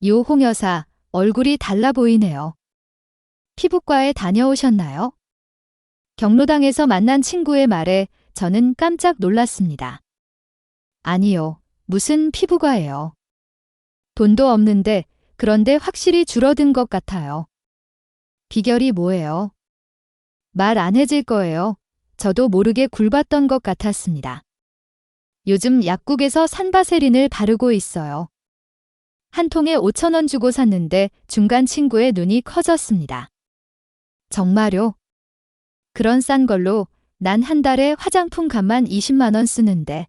요 홍 여사, 얼굴이 달라 보이네요. 피부과에 다녀오셨나요? 경로당에서 만난 친구의 말에 저는 깜짝 놀랐습니다. 아니요, 무슨 피부과예요. 돈도 없는데 그런데 확실히 줄어든 것 같아요. 비결이 뭐예요? 말 안 해질 거예요. 저도 모르게 굴봤던 것 같았습니다. 요즘 약국에서 산 바세린을 바르고 있어요. 한 통에 5,000원 주고 샀는데 중간 친구의 눈이 커졌습니다. 정말요? 그런 싼 걸로 난 한 달에 화장품 값만 20만 원 쓰는데.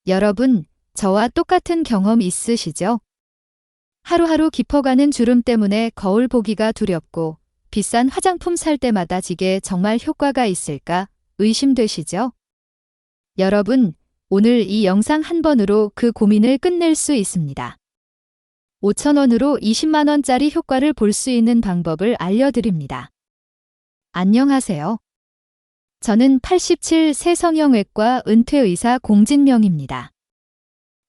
여러분, 저와 똑같은 경험 있으시죠? 하루하루 깊어가는 주름 때문에 거울 보기가 두렵고 비싼 화장품 살 때마다 이게 정말 효과가 있을까 의심되시죠? 여러분, 오늘 이 영상 한 번으로 그 고민을 끝낼 수 있습니다. 5,000원으로 20만 원짜리 효과를 볼 수 있는 방법을 알려드립니다. 안녕하세요. 저는 87세 성형외과 은퇴의사 공진명입니다.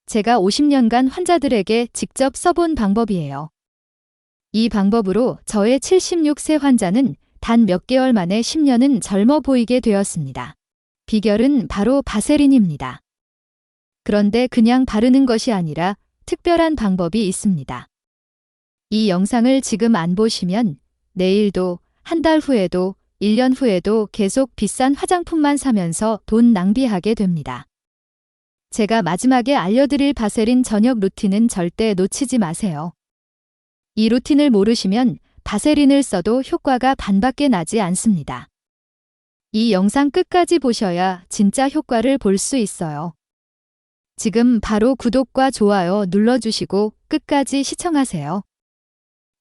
제가 50년간 환자들에게 직접 써본 방법이에요. 이 방법으로 저의 76세 환자는 단 몇 개월 만에 10년은 젊어 보이게 되었습니다. 비결은 바로 바세린입니다. 그런데 그냥 바르는 것이 아니라 특별한 방법이 있습니다. 이 영상을 지금 안 보시면 내일도, 한 달 후에도, 1년 후에도 계속 비싼 화장품만 사면서 돈 낭비하게 됩니다. 제가 마지막에 알려드릴 바세린 저녁 루틴은 절대 놓치지 마세요. 이 루틴을 모르시면 바세린을 써도 효과가 반밖에 나지 않습니다. 이 영상 끝까지 보셔야 진짜 효과를 볼 수 있어요. 지금 바로 구독과 좋아요 눌러주시고 끝까지 시청하세요.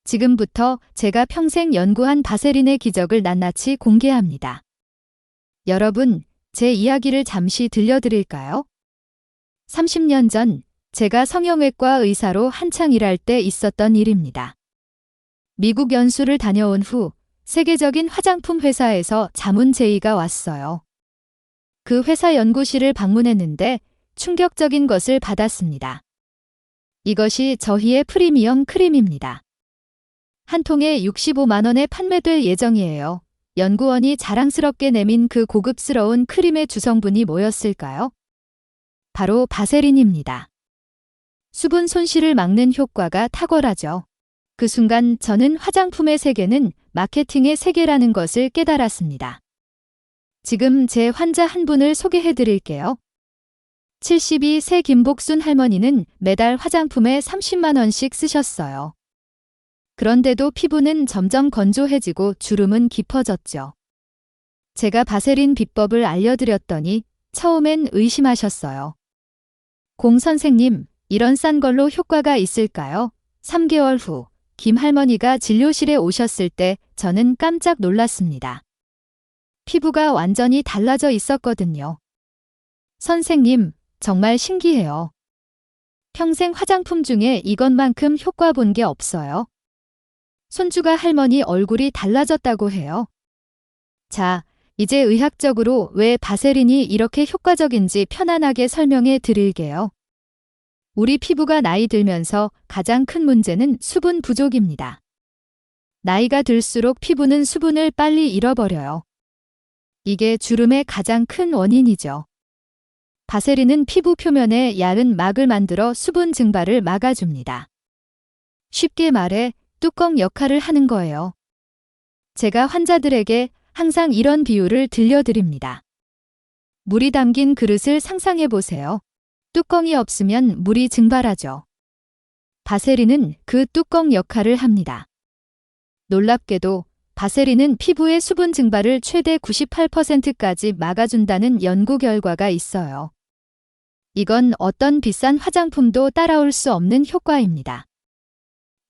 지금부터 제가 평생 연구한 바세린의 기적을 낱낱이 공개합니다. 여러분, 제 이야기를 잠시 들려드릴까요? 30년 전 제가 성형외과 의사로 한창 일할 때 있었던 일입니다. 미국 연수를 다녀온 후 세계적인 화장품 회사에서 자문 제의가 왔어요. 그 회사 연구실을 방문했는데 충격적인 것을 받았습니다. 이것이 저희의 프리미엄 크림입니다. 한 통에 65만 원에 판매될 예정이에요. 연구원이 자랑스럽게 내민 그 고급스러운 크림의 주성분이 뭐였을까요? 바로 바세린입니다. 수분 손실을 막는 효과가 탁월하죠. 그 순간 저는 화장품의 세계는 마케팅의 세계라는 것을 깨달았습니다. 지금 제 환자 한 분을 소개해 드릴게요. 72세 김복순 할머니는 매달 화장품에 30만 원씩 쓰셨어요. 그런데도 피부는 점점 건조해지고 주름은 깊어졌죠. 제가 바세린 비법을 알려드렸더니 처음엔 의심하셨어요. 공 선생님, 이런 싼 걸로 효과가 있을까요? 3개월 후 김 할머니가 진료실에 오셨을 때 저는 깜짝 놀랐습니다. 피부가 완전히 달라져 있었거든요. 선생님, 정말 신기해요. 평생 화장품 중에 이것만큼 효과 본 게 없어요. 손주가 할머니 얼굴이 달라졌다고 해요. 자, 이제 의학적으로 왜 바세린이 이렇게 효과적인지 편안하게 설명해 드릴게요. 우리 피부가 나이 들면서 가장 큰 문제는 수분 부족입니다. 나이가 들수록 피부는 수분을 빨리 잃어버려요. 이게 주름의 가장 큰 원인이죠. 바세린은 피부 표면에 얇은 막을 만들어 수분 증발을 막아줍니다. 쉽게 말해 뚜껑 역할을 하는 거예요. 제가 환자들에게 항상 이런 비유를 들려드립니다. 물이 담긴 그릇을 상상해 보세요. 뚜껑이 없으면 물이 증발하죠. 바세린은 그 뚜껑 역할을 합니다. 놀랍게도 바세린은 피부의 수분 증발을 최대 98%까지 막아준다는 연구 결과가 있어요. 이건 어떤 비싼 화장품도 따라올 수 없는 효과입니다.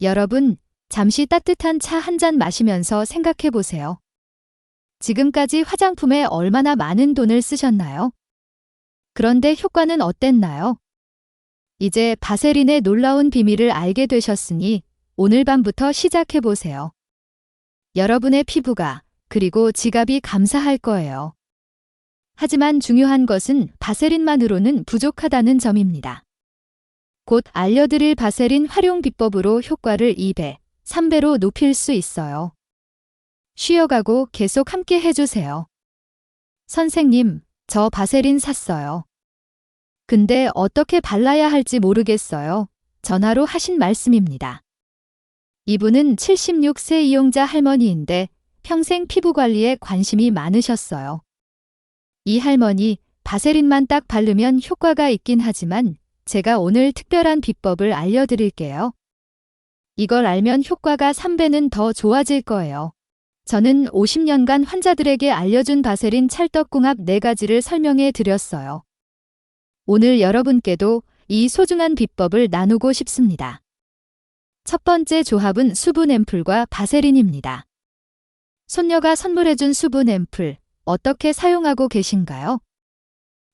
여러분, 잠시 따뜻한 차 한 잔 마시면서 생각해 보세요. 지금까지 화장품에 얼마나 많은 돈을 쓰셨나요? 그런데 효과는 어땠나요? 이제 바세린의 놀라운 비밀을 알게 되셨으니 오늘 밤부터 시작해 보세요. 여러분의 피부가 그리고 지갑이 감사할 거예요. 하지만 중요한 것은 바세린만으로는 부족하다는 점입니다. 곧 알려드릴 바세린 활용 비법으로 효과를 2배, 3배로 높일 수 있어요. 쉬어가고 계속 함께 해주세요. 선생님, 저 바세린 샀어요. 근데 어떻게 발라야 할지 모르겠어요. 전화로 하신 말씀입니다. 이분은 76세 이용자 할머니인데 평생 피부 관리에 관심이 많으셨어요. 이 할머니, 바세린만 딱 바르면 효과가 있긴 하지만 제가 오늘 특별한 비법을 알려드릴게요. 이걸 알면 효과가 3배는 더 좋아질 거예요. 저는 50년간 환자들에게 알려준 바세린 찰떡궁합 4가지를 설명해 드렸어요. 오늘 여러분께도 이 소중한 비법을 나누고 싶습니다. 첫 번째 조합은 수분 앰플과 바세린입니다. 손녀가 선물해준 수분 앰플, 어떻게 사용하고 계신가요?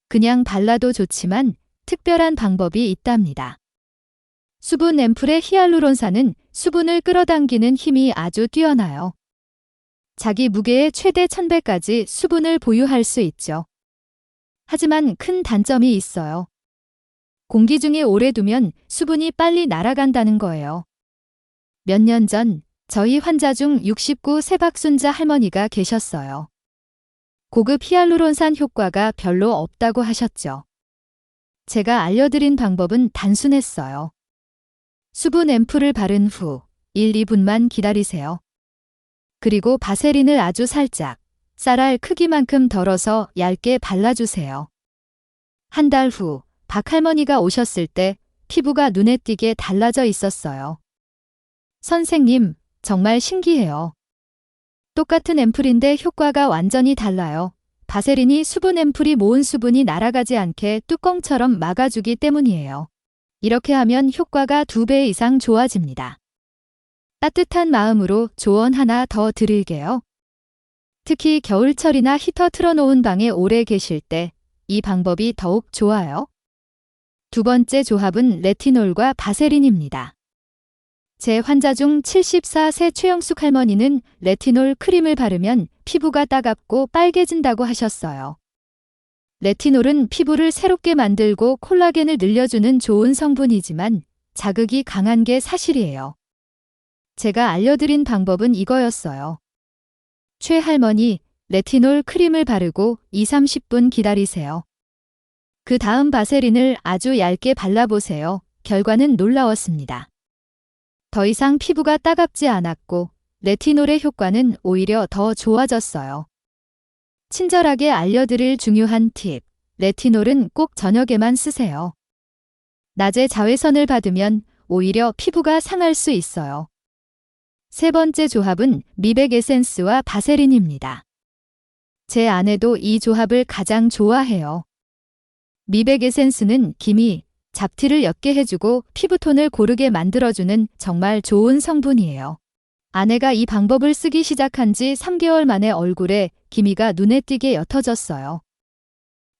그냥 발라도 좋지만 특별한 방법이 있답니다. 수분 앰플의 히알루론산은 수분을 끌어당기는 힘이 아주 뛰어나요. 자기 무게의 최대 1000배까지 수분을 보유할 수 있죠. 하지만 큰 단점이 있어요. 공기 중에 오래 두면 수분이 빨리 날아간다는 거예요. 몇 년 전 저희 환자 중 69세 박순자 할머니가 계셨어요. 고급 히알루론산 효과가 별로 없다고 하셨죠. 제가 알려드린 방법은 단순했어요. 수분 앰플을 바른 후 1, 2분만 기다리세요. 그리고 바세린을 아주 살짝, 쌀알 크기만큼 덜어서 얇게 발라주세요. 한 달 후 박할머니가 오셨을 때 피부가 눈에 띄게 달라져 있었어요. 선생님, 정말 신기해요. 똑같은 앰플인데 효과가 완전히 달라요. 바세린이 수분 앰플이 모은 수분이 날아가지 않게 뚜껑처럼 막아주기 때문이에요. 이렇게 하면 효과가 2배 이상 좋아집니다. 따뜻한 마음으로 조언 하나 더 드릴게요. 특히 겨울철이나 히터 틀어놓은 방에 오래 계실 때 이 방법이 더욱 좋아요. 두 번째 조합은 레티놀과 바세린입니다. 제 환자 중 74세 최영숙 할머니는 레티놀 크림을 바르면 피부가 따갑고 빨개진다고 하셨어요. 레티놀은 피부를 새롭게 만들고 콜라겐을 늘려주는 좋은 성분이지만 자극이 강한 게 사실이에요. 제가 알려드린 방법은 이거였어요. 최 할머니, 레티놀 크림을 바르고 2~30분 기다리세요. 그 다음 바세린을 아주 얇게 발라보세요. 결과는 놀라웠습니다. 더 이상 피부가 따갑지 않았고 레티놀의 효과는 오히려 더 좋아졌어요. 친절하게 알려드릴 중요한 팁, 레티놀은 꼭 저녁에만 쓰세요. 낮에 자외선을 받으면 오히려 피부가 상할 수 있어요. 세 번째 조합은 미백 에센스와 바세린입니다. 제 아내도 이 조합을 가장 좋아해요. 미백 에센스는 기미, 잡티를 옅게 해주고 피부톤을 고르게 만들어주는 정말 좋은 성분이에요. 아내가 이 방법을 쓰기 시작한 지 3개월 만에 얼굴에 기미가 눈에 띄게 옅어졌어요.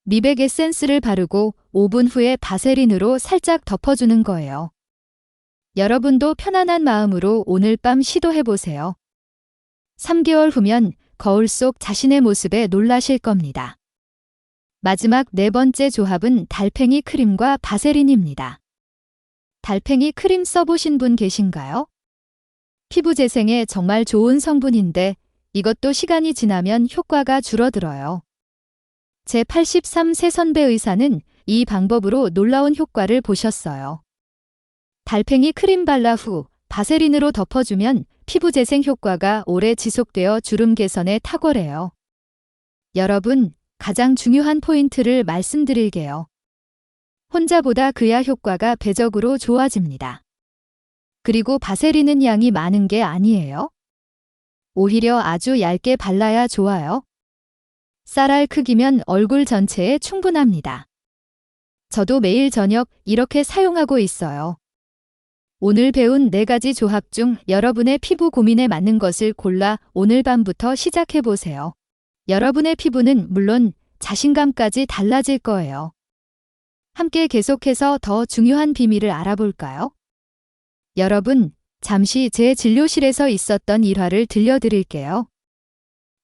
미백 에센스를 바르고 5분 후에 바세린으로 살짝 덮어주는 거예요. 여러분도 편안한 마음으로 오늘 밤 시도해보세요. 3개월 후면 거울 속 자신의 모습에 놀라실 겁니다. 마지막 네 번째 조합은 달팽이 크림과 바세린입니다. 달팽이 크림 써보신 분 계신가요? 피부 재생에 정말 좋은 성분인데 이것도 시간이 지나면 효과가 줄어들어요. 제 83세 선배 의사는 이 방법으로 놀라운 효과를 보셨어요. 달팽이 크림 발라 후 바세린으로 덮어주면 피부 재생 효과가 오래 지속되어 주름 개선에 탁월해요. 여러분, 가장 중요한 포인트를 말씀드릴게요. 혼자보다 그야 효과가 배적으로 좋아집니다. 그리고 바세린은 양이 많은 게 아니에요. 오히려 아주 얇게 발라야 좋아요. 쌀알 크기면 얼굴 전체에 충분합니다. 저도 매일 저녁 이렇게 사용하고 있어요. 오늘 배운 4가지 조합 중 여러분의 피부 고민에 맞는 것을 골라 오늘 밤부터 시작해보세요. 여러분의 피부는 물론 자신감까지 달라질 거예요. 함께 계속해서 더 중요한 비밀을 알아볼까요? 여러분, 잠시 제 진료실에서 있었던 일화를 들려드릴게요.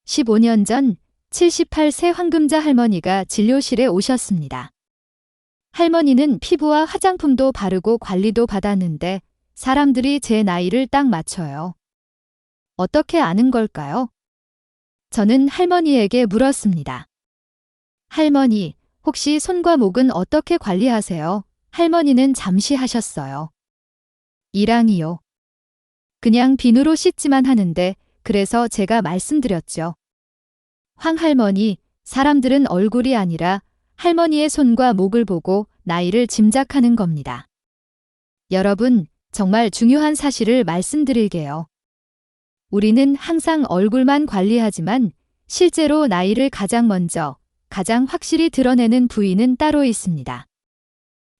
15년 전 78세 황금자 할머니가 진료실에 오셨습니다. 할머니는 피부와 화장품도 바르고 관리도 받았는데 사람들이 제 나이를 딱 맞춰요. 어떻게 아는 걸까요? 저는 할머니에게 물었습니다. 할머니, 혹시 손과 목은 어떻게 관리하세요? 할머니는 잠시 하셨어요. 이랑이요. 그냥 비누로 씻지만 하는데 그래서 제가 말씀드렸죠. 황할머니, 사람들은 얼굴이 아니라 할머니의 손과 목을 보고 나이를 짐작하는 겁니다. 여러분, 정말 중요한 사실을 말씀드릴게요. 우리는 항상 얼굴만 관리하지만 실제로 나이를 가장 먼저, 가장 확실히 드러내는 부위는 따로 있습니다.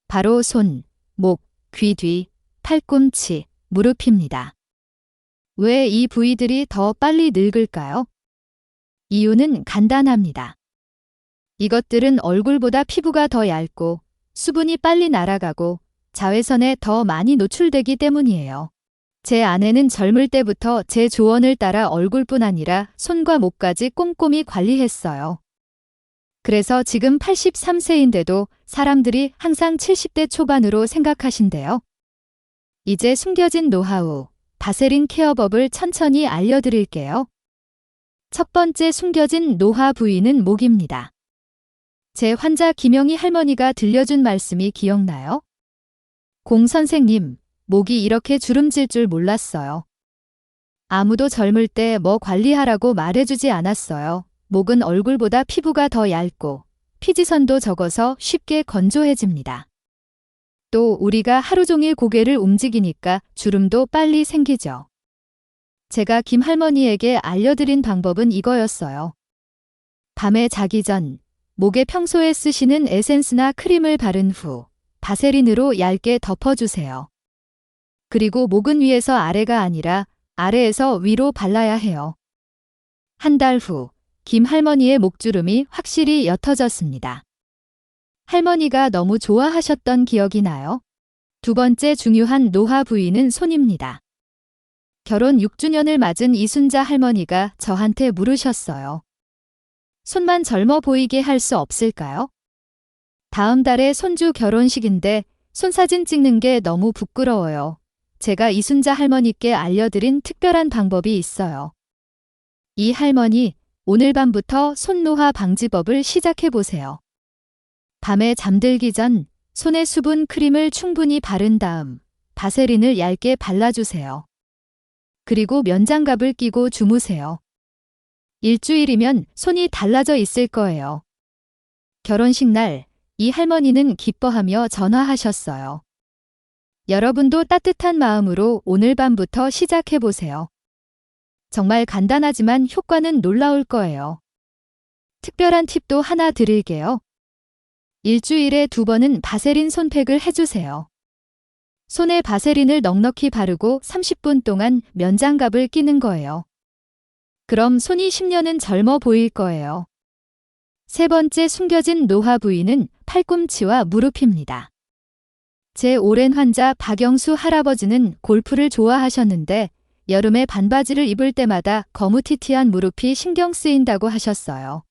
바로 손, 목, 귀 뒤, 팔꿈치, 무릎입니다. 왜 이 부위들이 더 빨리 늙을까요? 이유는 간단합니다. 이것들은 얼굴보다 피부가 더 얇고 수분이 빨리 날아가고 자외선에 더 많이 노출되기 때문이에요. 제 아내는 젊을 때부터 제 조언을 따라 얼굴뿐 아니라 손과 목까지 꼼꼼히 관리했어요. 그래서 지금 83세인데도 사람들이 항상 70대 초반으로 생각하신대요. 이제 숨겨진 노하우, 바세린 케어법을 천천히 알려드릴게요. 첫 번째 숨겨진 노화 부위는 목입니다. 제 환자 김영희 할머니가 들려준 말씀이 기억나요? 공 선생님, 목이 이렇게 주름질 줄 몰랐어요. 아무도 젊을 때 뭐 관리하라고 말해주지 않았어요. 목은 얼굴보다 피부가 더 얇고 피지선도 적어서 쉽게 건조해집니다. 또 우리가 하루 종일 고개를 움직이니까 주름도 빨리 생기죠. 제가 김 할머니에게 알려드린 방법은 이거였어요. 밤에 자기 전 목에 평소에 쓰시는 에센스나 크림을 바른 후 바세린으로 얇게 덮어주세요. 그리고 목은 위에서 아래가 아니라 아래에서 위로 발라야 해요. 한 달 후 김 할머니의 목주름이 확실히 옅어졌습니다. 할머니가 너무 좋아하셨던 기억이 나요? 두 번째 중요한 노화 부위는 손입니다. 결혼 6주년을 맞은 이순자 할머니가 저한테 물으셨어요. 손만 젊어 보이게 할 수 없을까요? 다음 달에 손주 결혼식인데 손사진 찍는 게 너무 부끄러워요. 제가 이순자 할머니께 알려드린 특별한 방법이 있어요. 이 할머니, 오늘 밤부터 손노화 방지법을 시작해보세요. 밤에 잠들기 전 손에 수분 크림을 충분히 바른 다음 바세린을 얇게 발라주세요. 그리고 면장갑을 끼고 주무세요. 일주일이면 손이 달라져 있을 거예요. 결혼식 날, 이 할머니는 기뻐하며 전화하셨어요. 여러분도 따뜻한 마음으로 오늘 밤부터 시작해보세요. 정말 간단하지만 효과는 놀라울 거예요. 특별한 팁도 하나 드릴게요. 일주일에 2번은 바세린 손팩을 해주세요. 손에 바세린을 넉넉히 바르고 30분 동안 면장갑을 끼는 거예요. 그럼 손이 10년은 젊어 보일 거예요. 세 번째 숨겨진 노화 부위는 팔꿈치와 무릎입니다. 제 오랜 환자 박영수 할아버지는 골프를 좋아하셨는데 여름에 반바지를 입을 때마다 거무튀튀한 무릎이 신경 쓰인다고 하셨어요.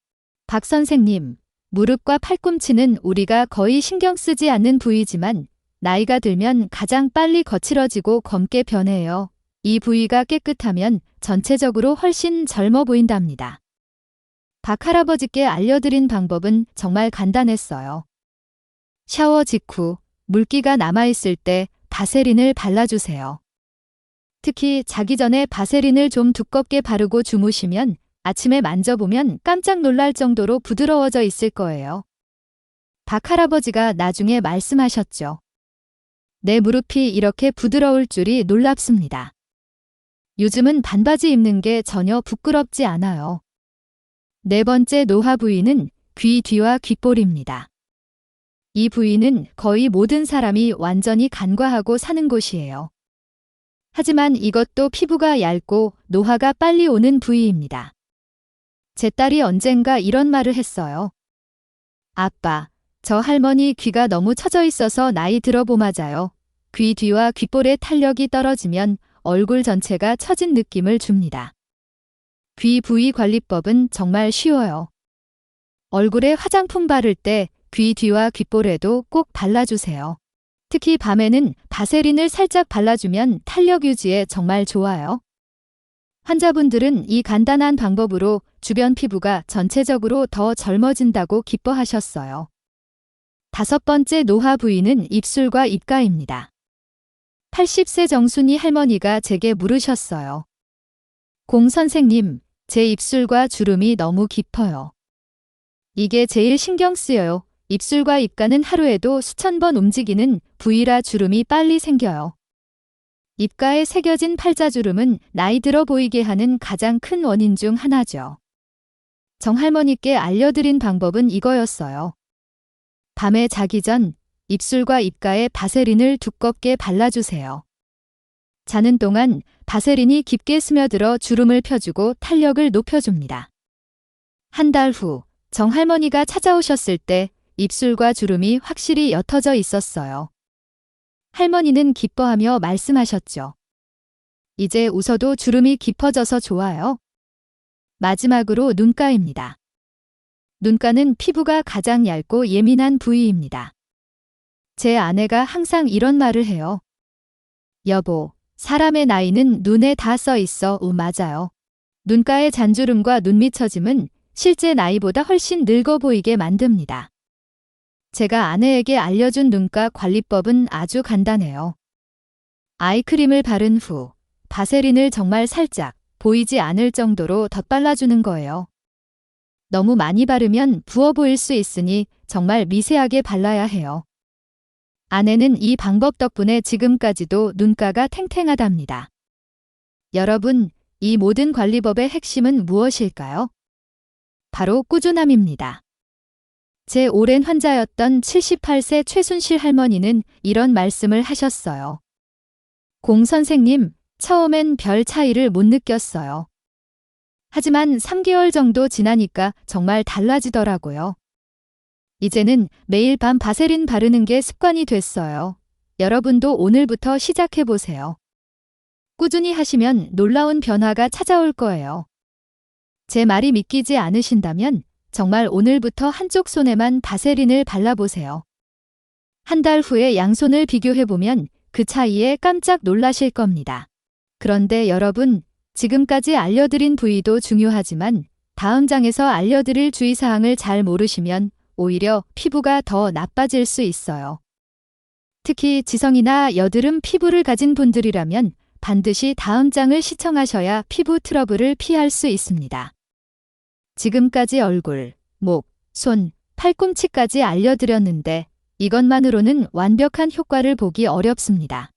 박 선생님, 무릎과 팔꿈치는 우리가 거의 신경 쓰지 않는 부위지만 나이가 들면 가장 빨리 거칠어지고 검게 변해요. 이 부위가 깨끗하면 전체적으로 훨씬 젊어 보인답니다. 박 할아버지께 알려드린 방법은 정말 간단했어요. 샤워 직후 물기가 남아있을 때 바세린을 발라주세요. 특히 자기 전에 바세린을 좀 두껍게 바르고 주무시면 아침에 만져보면 깜짝 놀랄 정도로 부드러워져 있을 거예요. 박 할아버지가 나중에 말씀하셨죠. 내 무릎이 이렇게 부드러울 줄이 놀랍습니다. 요즘은 반바지 입는 게 전혀 부끄럽지 않아요. 네 번째 노화 부위는 귀 뒤와 귓볼입니다. 이 부위는 거의 모든 사람이 완전히 간과하고 사는 곳이에요. 하지만 이것도 피부가 얇고 노화가 빨리 오는 부위입니다. 제 딸이 언젠가 이런 말을 했어요. 아빠, 저 할머니 귀가 너무 처져 있어서 나이 들어 맞아요. 귀 뒤와 귓볼의 탄력이 떨어지면 얼굴 전체가 처진 느낌을 줍니다. 귀 부위 관리법은 정말 쉬워요. 얼굴에 화장품 바를 때 귀 뒤와 귓볼에도 꼭 발라주세요. 특히 밤에는 바세린을 살짝 발라주면 탄력 유지에 정말 좋아요. 환자분들은 이 간단한 방법으로 주변 피부가 전체적으로 더 젊어진다고 기뻐하셨어요. 5번째 노화 부위는 입술과 입가입니다. 80세 정순이 할머니가 제게 물으셨어요. 공 선생님, 제 입술과 주름이 너무 깊어요. 이게 제일 신경 쓰여요. 입술과 입가는 하루에도 수천 번 움직이는 부위라 주름이 빨리 생겨요. 입가에 새겨진 팔자주름은 나이 들어 보이게 하는 가장 큰 원인 중 하나죠. 정할머니께 알려드린 방법은 이거였어요. 밤에 자기 전 입술과 입가에 바세린을 두껍게 발라주세요. 자는 동안 바세린이 깊게 스며들어 주름을 펴주고 탄력을 높여줍니다. 한 달 후 정할머니가 찾아오셨을 때 입술과 주름이 확실히 옅어져 있었어요. 할머니는 기뻐하며 말씀하셨죠. 이제 웃어도 주름이 깊어져서 좋아요. 마지막으로 눈가입니다. 눈가는 피부가 가장 얇고 예민한 부위입니다. 제 아내가 항상 이런 말을 해요. 여보, 사람의 나이는 눈에 다 써 있어. 맞아요. 눈가의 잔주름과 눈밑 처짐은 실제 나이보다 훨씬 늙어 보이게 만듭니다. 제가 아내에게 알려준 눈가 관리법은 아주 간단해요. 아이크림을 바른 후 바세린을 정말 살짝 보이지 않을 정도로 덧발라주는 거예요. 너무 많이 바르면 부어 보일 수 있으니 정말 미세하게 발라야 해요. 아내는 이 방법 덕분에 지금까지도 눈가가 탱탱하답니다. 여러분, 이 모든 관리법의 핵심은 무엇일까요? 바로 꾸준함입니다. 제 오랜 환자였던 78세 최순실 할머니는 이런 말씀을 하셨어요. 공 선생님, 처음엔 별 차이를 못 느꼈어요. 하지만 3개월 정도 지나니까 정말 달라지더라고요. 이제는 매일 밤 바세린 바르는 게 습관이 됐어요. 여러분도 오늘부터 시작해보세요. 꾸준히 하시면 놀라운 변화가 찾아올 거예요. 제 말이 믿기지 않으신다면 정말 오늘부터 한쪽 손에만 바세린을 발라보세요. 한 달 후에 양손을 비교해보면 그 차이에 깜짝 놀라실 겁니다. 그런데 여러분, 지금까지 알려드린 부위도 중요하지만 다음 장에서 알려드릴 주의사항을 잘 모르시면 오히려 피부가 더 나빠질 수 있어요. 특히 지성이나 여드름 피부를 가진 분들이라면 반드시 다음 장을 시청하셔야 피부 트러블을 피할 수 있습니다. 지금까지 얼굴, 목, 손, 팔꿈치까지 알려드렸는데 이것만으로는 완벽한 효과를 보기 어렵습니다.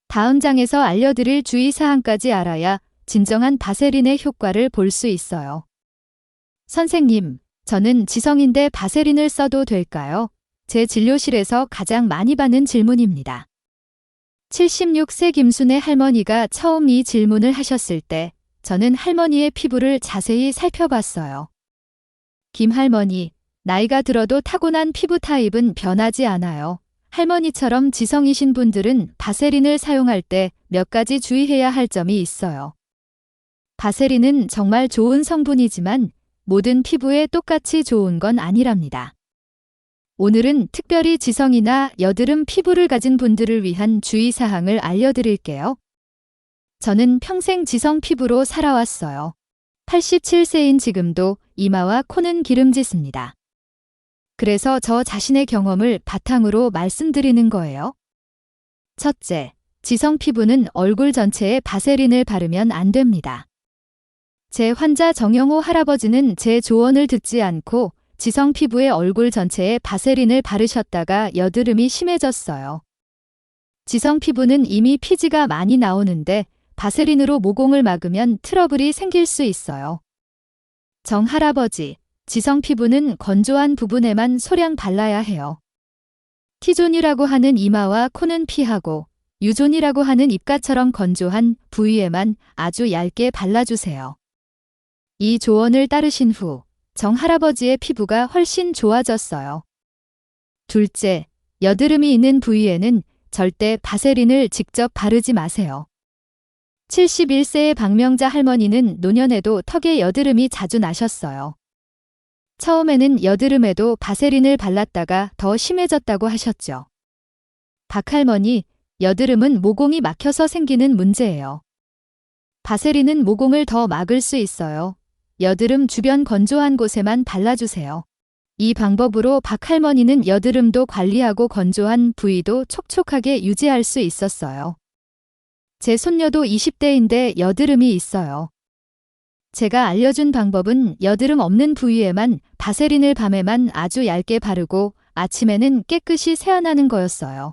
다음 장에서 알려드릴 주의사항까지 알아야 진정한 바세린의 효과를 볼 수 있어요. 선생님, 저는 지성인데 바세린을 써도 될까요? 제 진료실에서 가장 많이 받는 질문입니다. 76세 김순애 할머니가 처음 이 질문을 하셨을 때 저는 할머니의 피부를 자세히 살펴봤어요. 김 할머니, 나이가 들어도 타고난 피부 타입은 변하지 않아요. 할머니처럼 지성이신 분들은 바세린을 사용할 때 몇 가지 주의해야 할 점이 있어요. 바세린은 정말 좋은 성분이지만 모든 피부에 똑같이 좋은 건 아니랍니다. 오늘은 특별히 지성이나 여드름 피부를 가진 분들을 위한 주의사항을 알려드릴게요. 저는 평생 지성 피부로 살아왔어요. 87세인 지금도 이마와 코는 기름지습니다. 그래서 저 자신의 경험을 바탕으로 말씀드리는 거예요. 첫째, 지성 피부는 얼굴 전체에 바세린을 바르면 안 됩니다. 제 환자 정영호 할아버지는 제 조언을 듣지 않고 지성 피부의 얼굴 전체에 바세린을 바르셨다가 여드름이 심해졌어요. 지성 피부는 이미 피지가 많이 나오는데 바세린으로 모공을 막으면 트러블이 생길 수 있어요. 정 할아버지, 지성 피부는 건조한 부분에만 소량 발라야 해요. T존이라고 하는 이마와 코는 피하고 U존이라고 하는 입가처럼 건조한 부위에만 아주 얇게 발라주세요. 이 조언을 따르신 후 정 할아버지의 피부가 훨씬 좋아졌어요. 둘째, 여드름이 있는 부위에는 절대 바세린을 직접 바르지 마세요. 71세의 박명자 할머니는 노년에도 턱에 여드름이 자주 나셨어요. 처음에는 여드름에도 바세린을 발랐다가 더 심해졌다고 하셨죠. 박할머니, 여드름은 모공이 막혀서 생기는 문제예요. 바세린은 모공을 더 막을 수 있어요. 여드름 주변 건조한 곳에만 발라주세요. 이 방법으로 박할머니는 여드름도 관리하고 건조한 부위도 촉촉하게 유지할 수 있었어요. 제 손녀도 20대인데 여드름이 있어요. 제가 알려준 방법은 여드름 없는 부위에만 바세린을 밤에만 아주 얇게 바르고 아침에는 깨끗이 세안하는 거였어요.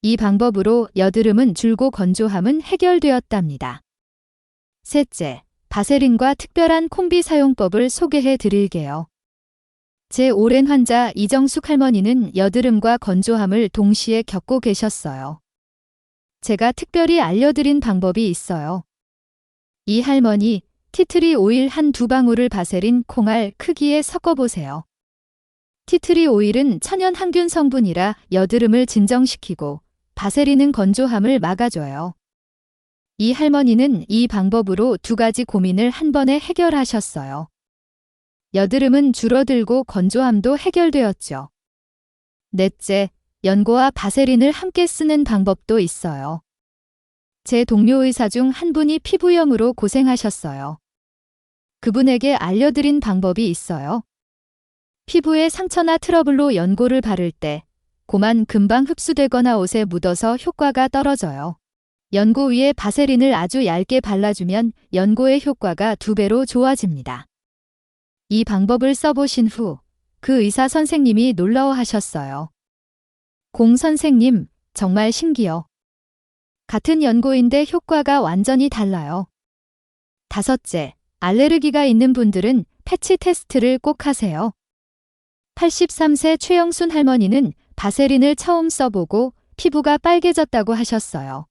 이 방법으로 여드름은 줄고 건조함은 해결되었답니다. 셋째, 바세린과 특별한 콤비 사용법을 소개해 드릴게요. 제 오랜 환자 이정숙 할머니는 여드름과 건조함을 동시에 겪고 계셨어요. 제가 특별히 알려드린 방법이 있어요. 이 할머니, 티트리 오일 한 2방울을 바세린 콩알 크기에 섞어보세요. 티트리 오일은 천연 항균 성분이라 여드름을 진정시키고 바세린은 건조함을 막아줘요. 이 할머니는 이 방법으로 2가지 고민을 한 번에 해결하셨어요. 여드름은 줄어들고 건조함도 해결되었죠. 넷째, 연고와 바세린을 함께 쓰는 방법도 있어요. 제 동료 의사 중 한 분이 피부염으로 고생하셨어요. 그분에게 알려드린 방법이 있어요. 피부에 상처나 트러블로 연고를 바를 때 고만 금방 흡수되거나 옷에 묻어서 효과가 떨어져요. 연고 위에 바세린을 아주 얇게 발라주면 연고의 효과가 2배로 좋아집니다. 이 방법을 써보신 후 그 의사 선생님이 놀라워하셨어요. 공 선생님, 정말 신기요. 같은 연고인데 효과가 완전히 달라요. 다섯째, 알레르기가 있는 분들은 패치 테스트를 꼭 하세요. 83세 최영순 할머니는 바세린을 처음 써보고 피부가 빨개졌다고 하셨어요.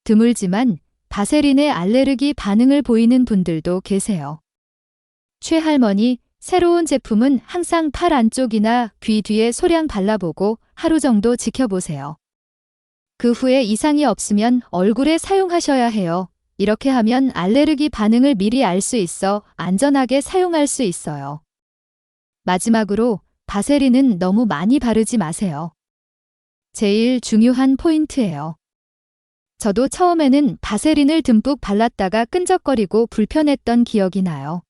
드물지만 바세린에 알레르기 반응을 보이는 분들도 계세요. 최 할머니, 새로운 제품은 항상 팔 안쪽이나 귀 뒤에 소량 발라보고 하루 정도 지켜보세요. 그 후에 이상이 없으면 얼굴에 사용하셔야 해요. 이렇게 하면 알레르기 반응을 미리 알 수 있어 안전하게 사용할 수 있어요. 마지막으로 바세린은 너무 많이 바르지 마세요. 제일 중요한 포인트예요. 저도 처음에는 바세린을 듬뿍 발랐다가 끈적거리고 불편했던 기억이 나요.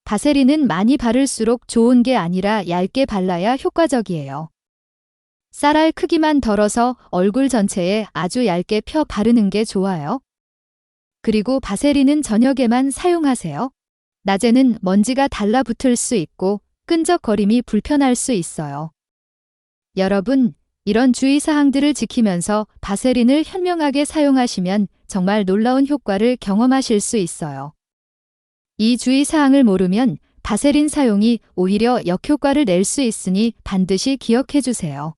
바세린은 많이 바를수록 좋은 게 아니라 얇게 발라야 효과적이에요. 쌀알 크기만 덜어서 얼굴 전체에 아주 얇게 펴 바르는 게 좋아요. 그리고 바세린은 저녁에만 사용하세요. 낮에는 먼지가 달라붙을 수 있고 끈적거림이 불편할 수 있어요. 여러분, 이런 주의사항들을 지키면서 바세린을 현명하게 사용하시면 정말 놀라운 효과를 경험하실 수 있어요. 이 주의사항을 모르면 바세린 사용이 오히려 역효과를 낼 수 있으니 반드시 기억해 주세요.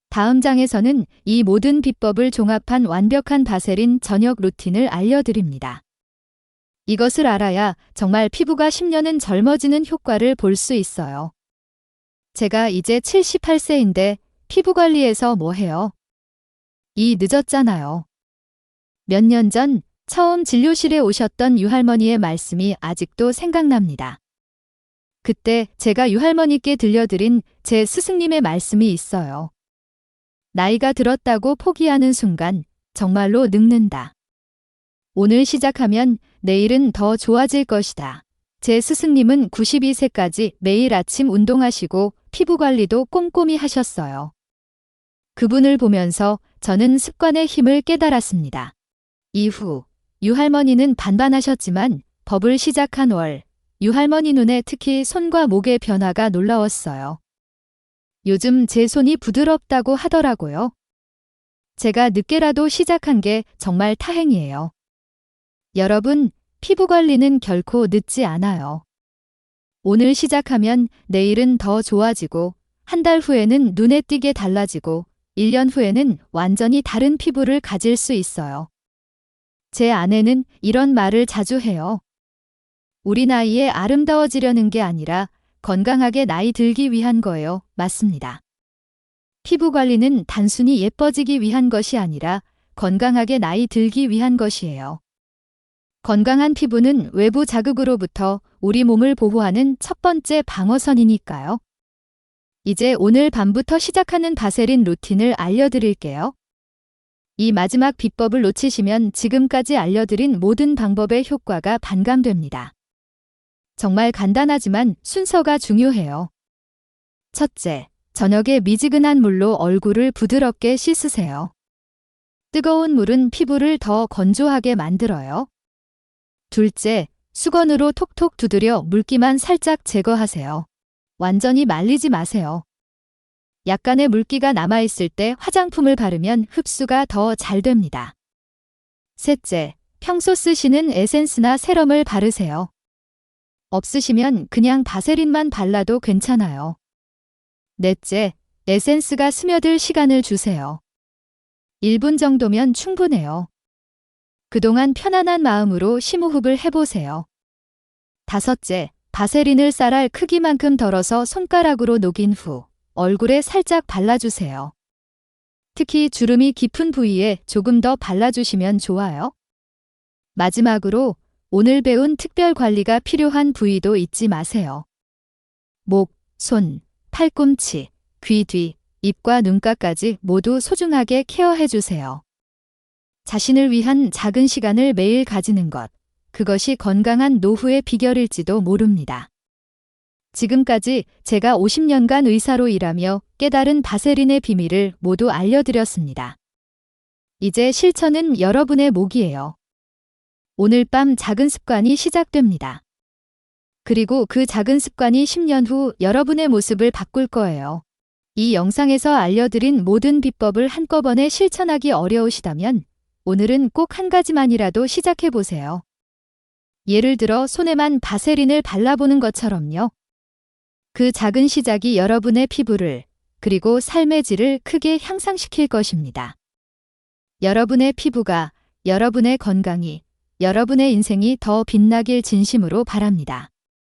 다음 장에서는 이 모든 비법을 종합한 완벽한 바세린 저녁 루틴을 알려드립니다. 이것을 알아야 정말 피부가 10년은 젊어지는 효과를 볼 수 있어요. 제가 이제 78세인데 피부 관리에서 뭐 해요? 늦었잖아요. 몇 년 전 처음 진료실에 오셨던 유할머니의 말씀이 아직도 생각납니다. 그때 제가 유할머니께 들려드린 제 스승님의 말씀이 있어요. 나이가 들었다고 포기하는 순간 정말로 늙는다. 오늘 시작하면 내일은 더 좋아질 것이다. 제 스승님은 92세까지 매일 아침 운동하시고 피부 관리도 꼼꼼히 하셨어요. 그분을 보면서 저는 습관의 힘을 깨달았습니다. 이후 유할머니는 반반하셨지만 법을 시작한 유할머니 눈에 특히 손과 목의 변화가 놀라웠어요. 요즘 제 손이 부드럽다고 하더라고요. 제가 늦게라도 시작한 게 정말 다행이에요. 여러분, 피부 관리는 결코 늦지 않아요. 오늘 시작하면 내일은 더 좋아지고, 한 달 후에는 눈에 띄게 달라지고, 1년 후에는 완전히 다른 피부를 가질 수 있어요. 제 아내는 이런 말을 자주 해요. 우리 나이에 아름다워지려는 게 아니라 건강하게 나이 들기 위한 거예요. 맞습니다. 피부 관리는 단순히 예뻐지기 위한 것이 아니라 건강하게 나이 들기 위한 것이에요. 건강한 피부는 외부 자극으로부터 우리 몸을 보호하는 첫 번째 방어선이니까요. 이제 오늘 밤부터 시작하는 바세린 루틴을 알려드릴게요. 이 마지막 비법을 놓치시면 지금까지 알려드린 모든 방법의 효과가 반감됩니다. 정말 간단하지만 순서가 중요해요. 첫째, 저녁에 미지근한 물로 얼굴을 부드럽게 씻으세요. 뜨거운 물은 피부를 더 건조하게 만들어요. 둘째, 수건으로 톡톡 두드려 물기만 살짝 제거하세요. 완전히 말리지 마세요. 약간의 물기가 남아있을 때 화장품을 바르면 흡수가 더 잘 됩니다. 셋째, 평소 쓰시는 에센스나 세럼을 바르세요. 없으시면 그냥 바세린만 발라도 괜찮아요. 넷째, 에센스가 스며들 시간을 주세요. 1분 정도면 충분해요. 그동안 편안한 마음으로 심호흡을 해보세요. 다섯째, 바세린을 쌀알 크기만큼 덜어서 손가락으로 녹인 후 얼굴에 살짝 발라주세요. 특히 주름이 깊은 부위에 조금 더 발라주시면 좋아요. 마지막으로 오늘 배운 특별 관리가 필요한 부위도 잊지 마세요. 목, 손, 팔꿈치, 귀 뒤, 입과 눈가까지 모두 소중하게 케어해주세요. 자신을 위한 작은 시간을 매일 가지는 것. 그것이 건강한 노후의 비결일지도 모릅니다. 지금까지 제가 50년간 의사로 일하며 깨달은 바세린의 비밀을 모두 알려드렸습니다. 이제 실천은 여러분의 몫이에요. 오늘 밤 작은 습관이 시작됩니다. 그리고 그 작은 습관이 10년 후 여러분의 모습을 바꿀 거예요. 이 영상에서 알려드린 모든 비법을 한꺼번에 실천하기 어려우시다면 오늘은 꼭 한 가지만이라도 시작해보세요. 예를 들어 손에만 바세린을 발라보는 것처럼요. 그 작은 시작이 여러분의 피부를 그리고 삶의 질을 크게 향상시킬 것입니다. 여러분의 피부가, 여러분의 건강이, 여러분의 인생이 더 빛나길 진심으로 바랍니다.